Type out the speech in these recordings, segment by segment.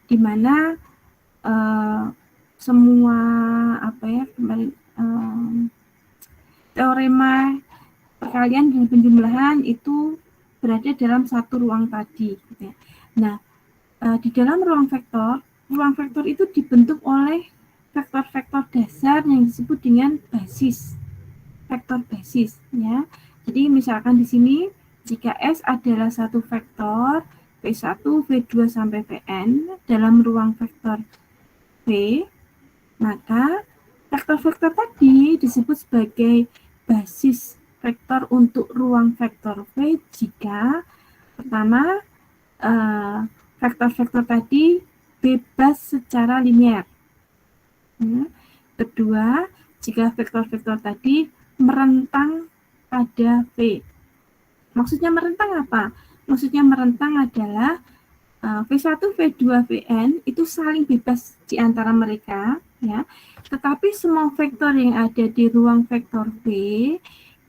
di mana semua teorema perkalian dan penjumlahan itu berada dalam satu ruang tadi. Gitu ya. Nah, di dalam ruang vektor itu dibentuk oleh vektor-vektor dasar yang disebut dengan basis, vektor basis. Ya. Jadi misalkan di sini jika S adalah satu vektor V1, V2 sampai Vn dalam ruang vektor V, maka vektor-vektor tadi disebut sebagai basis vektor untuk ruang vektor V jika pertama vektor-vektor tadi bebas secara linear. Kedua, jika vektor-vektor tadi merentang pada V. Maksudnya merentang apa? Maksudnya merentang adalah V1, V2, Vn itu saling bebas di antara mereka, ya. Tetapi semua vektor yang ada di ruang vektor V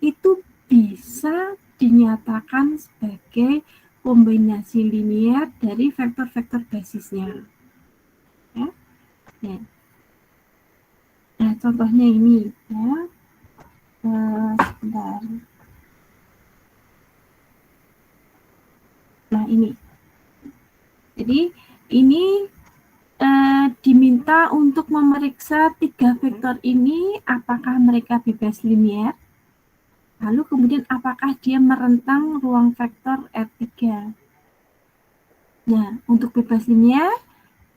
itu bisa dinyatakan sebagai kombinasi linear dari vektor-vektor basisnya. Ya. Ya. Nah, contohnya ini, ya. Sebentar. Nah, ini. Jadi, ini diminta untuk memeriksa tiga vektor ini apakah mereka bebas linear, lalu kemudian apakah dia merentang ruang vektor R3. Nah, untuk bebas linear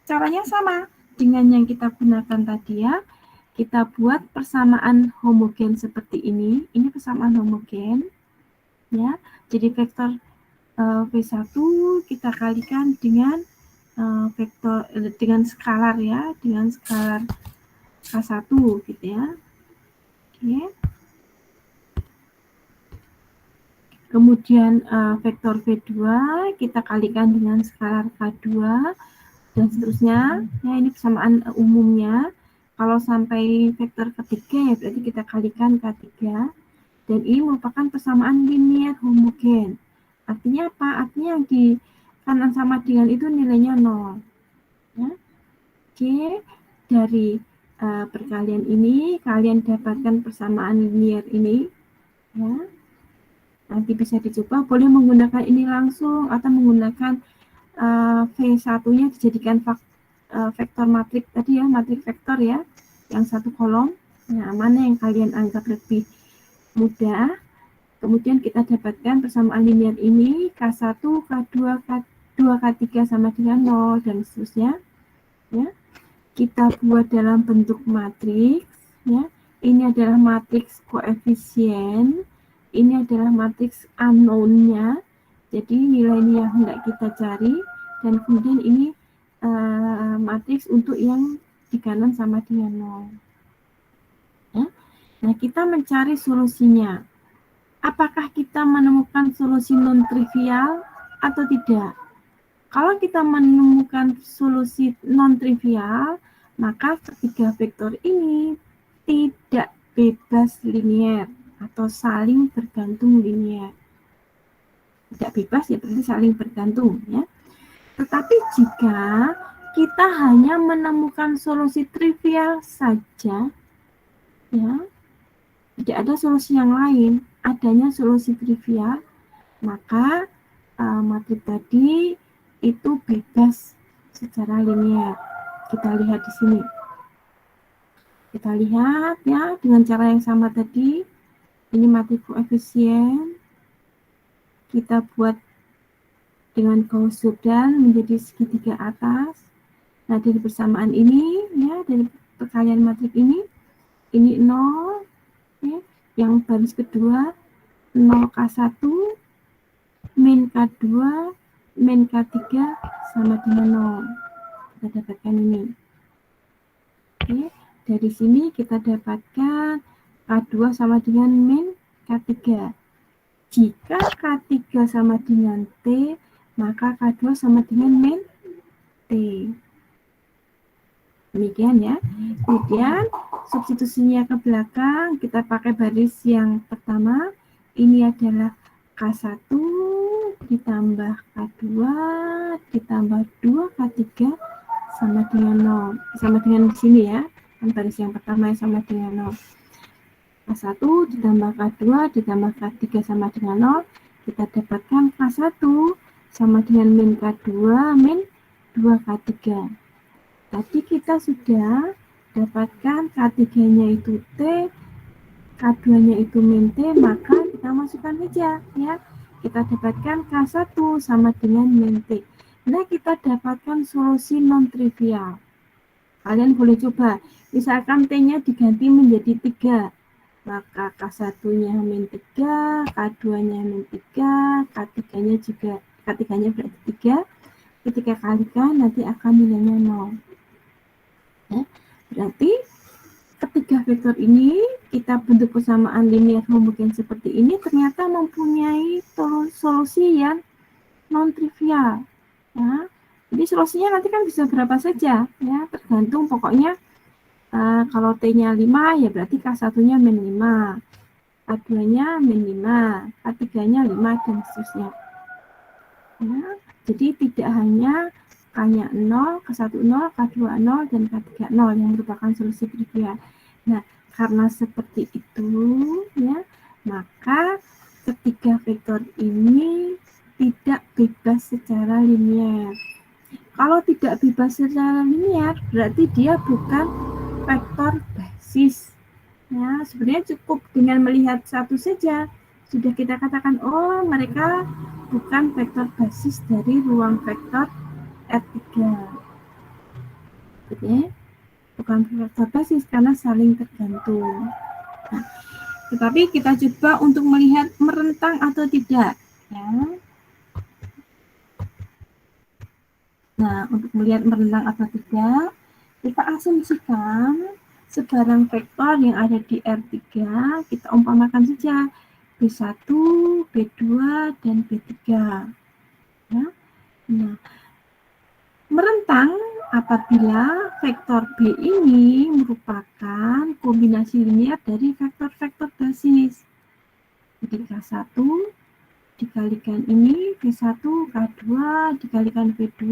caranya sama dengan yang kita gunakan tadi ya. Kita buat persamaan homogen seperti ini. Ini persamaan homogen ya. Jadi vektor V1 kita kalikan dengan vektor dengan skalar ya, dengan skalar K1 gitu ya. Oke. Kemudian vektor V2 kita kalikan dengan skalar K2 dan seterusnya. Ya, ini persamaan umumnya. Kalau sampai vektor ketiga ya berarti kita kalikan K3. Dan ini merupakan persamaan linear homogen. Artinya apa? Artinya yang di kanan sama dengan itu nilainya 0. Ya. Oke, dari perkalian ini kalian dapatkan persamaan linear ini. Ya. Nanti bisa dicoba, boleh menggunakan ini langsung atau menggunakan V1-nya dijadikan vektor matrik tadi ya, matrik vektor ya, yang satu kolom. Nah, mana yang kalian anggap lebih mudah? Kemudian kita dapatkan persamaan linear ini K1, K2, K2, K3 sama dengan 0 dan seterusnya. Ya. Kita buat dalam bentuk matriks ya. Ini adalah matriks koefisien, ini adalah matriks unknown-nya. Jadi nilai-nilai yang hendak kita cari dan kemudian ini matriks untuk yang di kanan sama dengan 0. Ya. Nah, kita mencari solusinya. Apakah kita menemukan solusi non-trivial atau tidak? Kalau kita menemukan solusi non-trivial, maka ketiga vektor ini tidak bebas linear atau saling bergantung linear. Tidak bebas ya berarti saling bergantung ya. Tetapi jika kita hanya menemukan solusi trivial saja, ya, tidak ada solusi yang lain, adanya solusi trivial, maka matrik tadi itu bebas secara linear. Kita lihat di sini. Kita lihat ya dengan cara yang sama tadi. Ini matrik koefisien. Kita buat dengan Gauss Jordan menjadi segitiga atas. Nah, dari persamaan ini ya, dari perkalian matrik ini 0 ya, yang baris kedua 0K1 min K2 min K3 sama dengan 0. Kita dapatkan ini. Oke, dari sini kita dapatkan K2 sama dengan min K3. Jika K3 sama dengan T, maka K2 sama dengan min T. Demikian ya. Kemudian substitusinya ke belakang, kita pakai baris yang pertama. Ini adalah K1 ditambah K2 ditambah 2K3 sama dengan 0. Sama dengan di sini ya. Kan baris yang pertama sama dengan 0. K1 ditambah K2 ditambah K3 sama dengan 0. Kita dapatkan K1 sama dengan min K2 min 2K3. Tadi kita sudah dapatkan K3-nya itu T, K2-nya itu min T, maka kita masukkan saja ya. Kita dapatkan K1 sama dengan min T. Nah, kita dapatkan solusi non-trivial. Kalian boleh coba, misalkan T-nya diganti menjadi 3, maka K1-nya min 3, K2-nya min 3, K3-nya juga, K3-nya berarti 3. Ketika kalikan nanti akan nilainya 0. Ya, berarti ketiga vektor ini kita bentuk persamaan linear homogen seperti ini ternyata mempunyai solusi yang non-trivial. Ya, jadi solusinya nanti kan bisa berapa saja, ya tergantung pokoknya kalau T-nya 5 ya berarti K1-nya min 5, K2-nya min 5, K3-nya 5 dan seterusnya. Ya, jadi tidak hanya K-nya 0, K1 0, K2 0, dan K3 0 yang merupakan solusi trivial. Nah, karena seperti itu ya, maka ketiga vektor ini tidak bebas secara linear. Kalau tidak bebas secara linear, berarti dia bukan vektor basis. Ya, sebenarnya cukup dengan melihat satu saja. Sudah kita katakan, oh mereka bukan vektor basis dari ruang vektor R3. Oke, bukan vektor basis karena saling tergantung. Nah, tetapi kita coba untuk melihat merentang atau tidak. Ya. Nah, untuk melihat merentang atau tidak, kita asumsikan sebarang vektor yang ada di R3, kita umpamakan saja B1, B2, dan B3. Ya. Nah, merentang apabila vektor B ini merupakan kombinasi linear dari vektor-vektor basis. Jadi K1 dikalikan ini, B1, K2 dikalikan B2,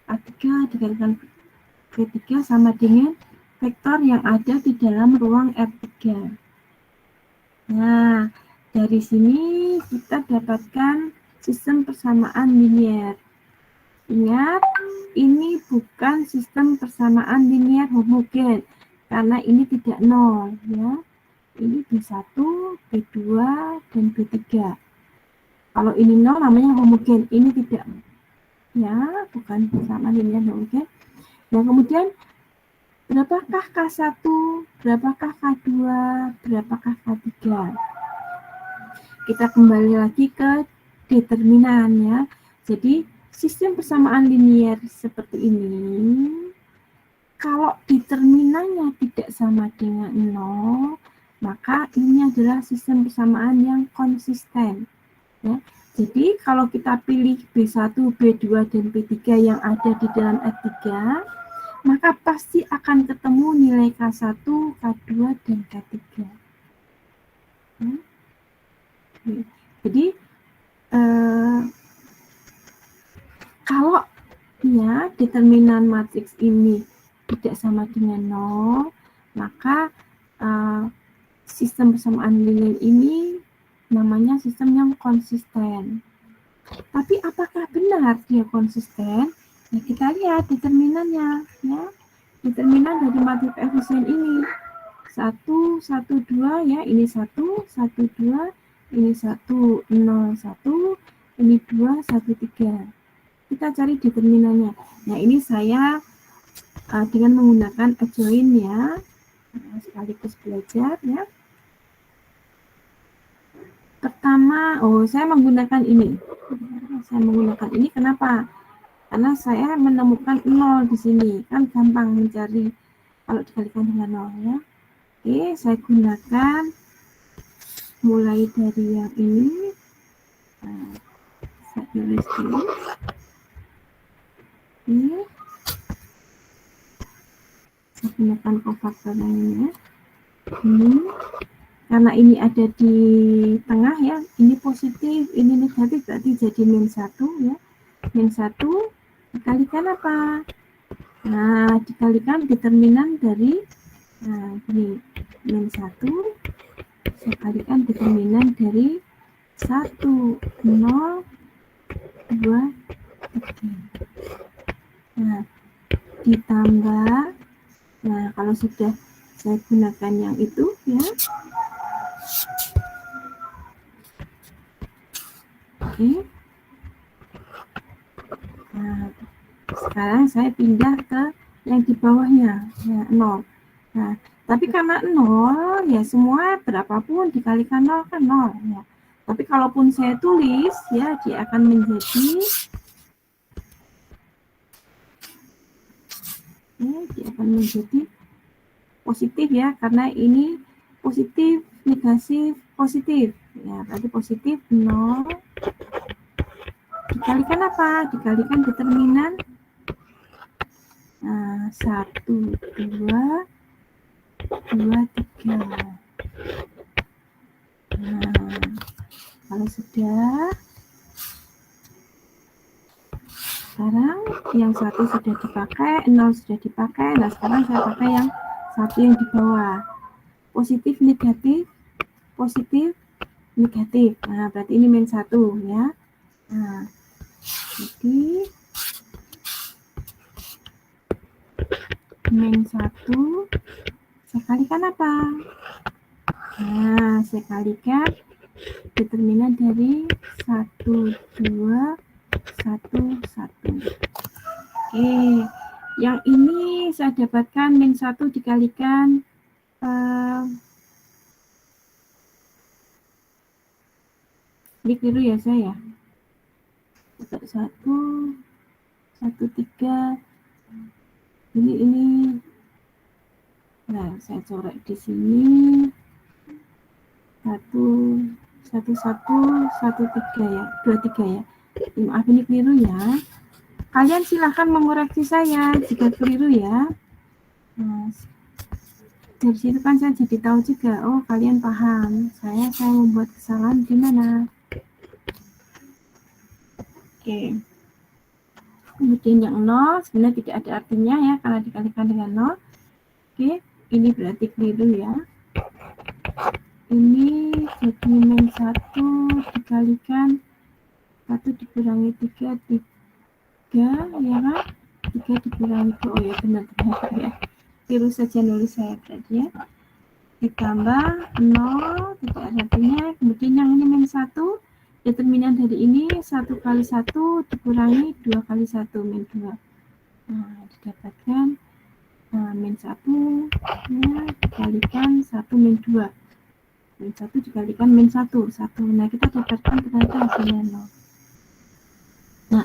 K3 dikalikan B3 sama dengan vektor yang ada di dalam ruang R3. Nah, dari sini kita dapatkan sistem persamaan linear. Ingat, ini bukan sistem persamaan linear homogen karena ini tidak 0 ya. Ini B1, B2, dan B3. Kalau ini 0 namanya homogen, ini tidak. Ya, bukan persamaan linear homogen. Nah, kemudian berapakah K1, berapakah K2, berapakah K3? Kita kembali lagi ke determinan ya. Jadi sistem persamaan linear seperti ini, kalau determinannya tidak sama dengan 0, maka ini adalah sistem persamaan yang konsisten. Ya. Jadi kalau kita pilih B1, B2, dan B3 yang ada di dalam R3, maka pasti akan ketemu nilai K1, K2, dan K3. Ya. Jadi kalau ya determinan matriks ini tidak sama dengan 0, maka sistem persamaan linear ini namanya sistem yang konsisten. Tapi apakah benar dia konsisten? Ya, kita lihat determinannya ya. Determinan dari matriks efisien ini 1, 1, 2 ya, ini 1, 1, 2, ini 1, 0, 1, ini 2, 1, 3. Kita cari determinannya. Nah, ini saya dengan menggunakan adjoin ya, sekaligus belajar ya. Pertama, saya menggunakan ini. Saya menggunakan ini kenapa? Karena saya menemukan 0 di sini. Kan gampang mencari kalau dikalikan dengan 0 ya. Oke, saya gunakan mulai dari yang ini. Saya tulis dulu. Ini saya gunakan kofaktor yang ini ya. Ini karena ini ada di tengah ya, ini positif, ini negatif, berarti jadi min 1 ya. Min 1 dikalikan apa? Nah, dikalikan determinan dari, nah ini min 1, saya kalikan determinan dari 1, 0, 2, 3. Nah, ditambah, nah kalau sudah saya gunakan yang itu ya. Oke. Nah, sekarang saya pindah ke yang di bawahnya, ya 0. Nah, tapi karena 0, ya semua berapapun dikalikan 0 kan 0. Ya. Tapi kalaupun saya tulis, ya dia akan menjadi, ya dia akan menjadi positif ya, karena ini positif, negatif, positif. Ya, berarti positif 0. Dikalikan apa? Dikalikan determinan 1, 2, 3. Nah, kalau sudah, sekarang yang 1 sudah dipakai, 0 sudah dipakai. Nah, sekarang saya pakai yang 1 yang di bawah. Positif, negatif, positif, negatif. Nah, berarti ini min 1 ya. Nah, jadi min 1 saya kalikan apa? Nah, saya kalikan determinan dari 1, 2, 1, 1. Oke, yang ini saya dapatkan min 1 dikalikan ini keliru ya saya. 1, 1, 3. Ini. Nah, saya coret di sini. 1, 1, 1, 1, 3 ya, 2, 3 ya. Maaf ini keliru ya. Kalian silahkan mengoreksi saya jika keliru ya. Nah, dari situ kan saya jadi tahu juga, oh kalian paham. Saya membuat kesalahan di mana. Oke. Kemudian yang 0 sebenarnya tidak ada artinya ya, karena dikalikan dengan 0. Oke, ini berarti keliru ya. Ini jadi min 1 dikalikan 1 dikurangi 3, 3 ya kan? 3 dikurangi 2, oh ya benar ya. Keliru saja nulis saya berarti ya. Ditambah 0, tidak ada artinya. Kemudian yang ini min 1, determinan dari ini 1 kali 1 dikurangi 2 kali 1, min 2. Nah, didapatkan min 1 ya, dikalikan 1 min 2. Min 1 dikalikan min 1, 1. Nah, kita dapatkan ternyata hasilnya 0. Nah,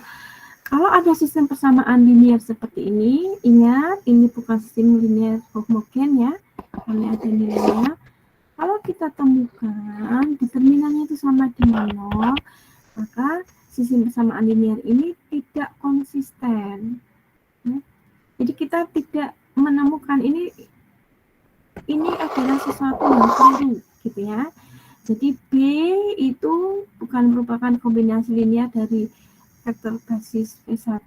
kalau ada sistem persamaan linear seperti ini, ingat ini bukan sistem linear homogen ya, karena ada nilainya. Kalau kita temukan determinannya itu sama dengan 0, maka sistem persamaan linear ini tidak konsisten. Ya. Jadi kita tidak menemukan ini adalah sesuatu yang keliru, gitu ya. Jadi B itu bukan merupakan kombinasi linear dari vektor basis P1,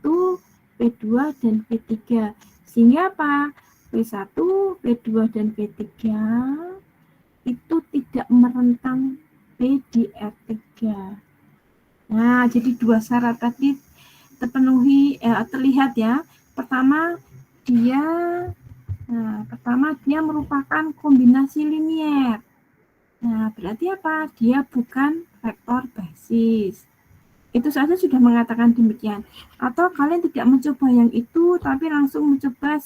P2, dan P3. Sehingga apa? P1, P2, dan P3 itu tidak merentang P di R3. Nah, jadi dua syarat tadi terpenuhi, terlihat ya. Pertama, dia merupakan kombinasi linear. Nah, berarti apa? Dia bukan vektor basis. Itu saja sudah mengatakan demikian. Atau kalian tidak mencoba yang itu, tapi langsung mencoba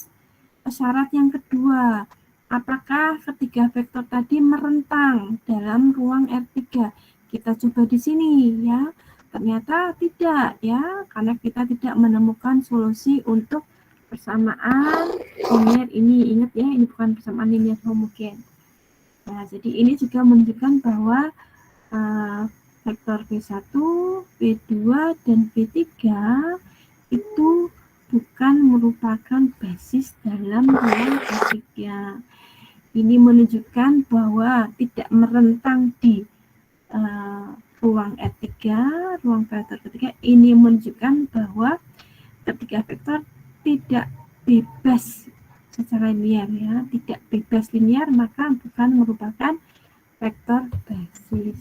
syarat yang kedua. Apakah ketiga vektor tadi merentang dalam ruang R3? Kita coba di sini ya. Ternyata tidak ya, karena kita tidak menemukan solusi untuk persamaan linear ini. Ingat ya, ini bukan persamaan linear homogen. Nah, jadi ini juga menunjukkan bahwa vektor P1, P2, dan P3 itu bukan merupakan basis dalam ruang R3. Ini menunjukkan bahwa tidak merentang di ruang R3, ruang vektor ketiga. Ini menunjukkan bahwa ketiga vektor tidak bebas secara linear ya, tidak bebas linear maka bukan merupakan vektor basis.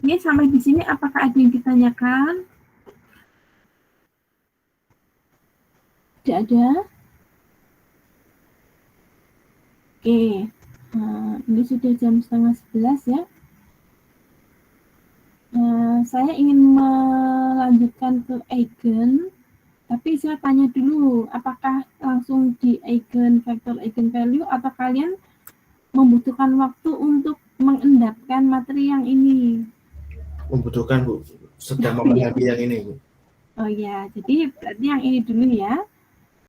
Ini sampai di sini apakah ada yang ditanyakan? Tidak ada? Oke, nah, ini sudah jam 10:30 ya. Saya ingin melanjutkan ke eigen, tapi saya tanya dulu, apakah langsung di eigen vektor eigen value atau kalian membutuhkan waktu untuk mengendapkan materi yang ini? Membutuhkan Bu, sedang memahami yang ini Bu. Oh ya, jadi berarti yang ini dulu ya.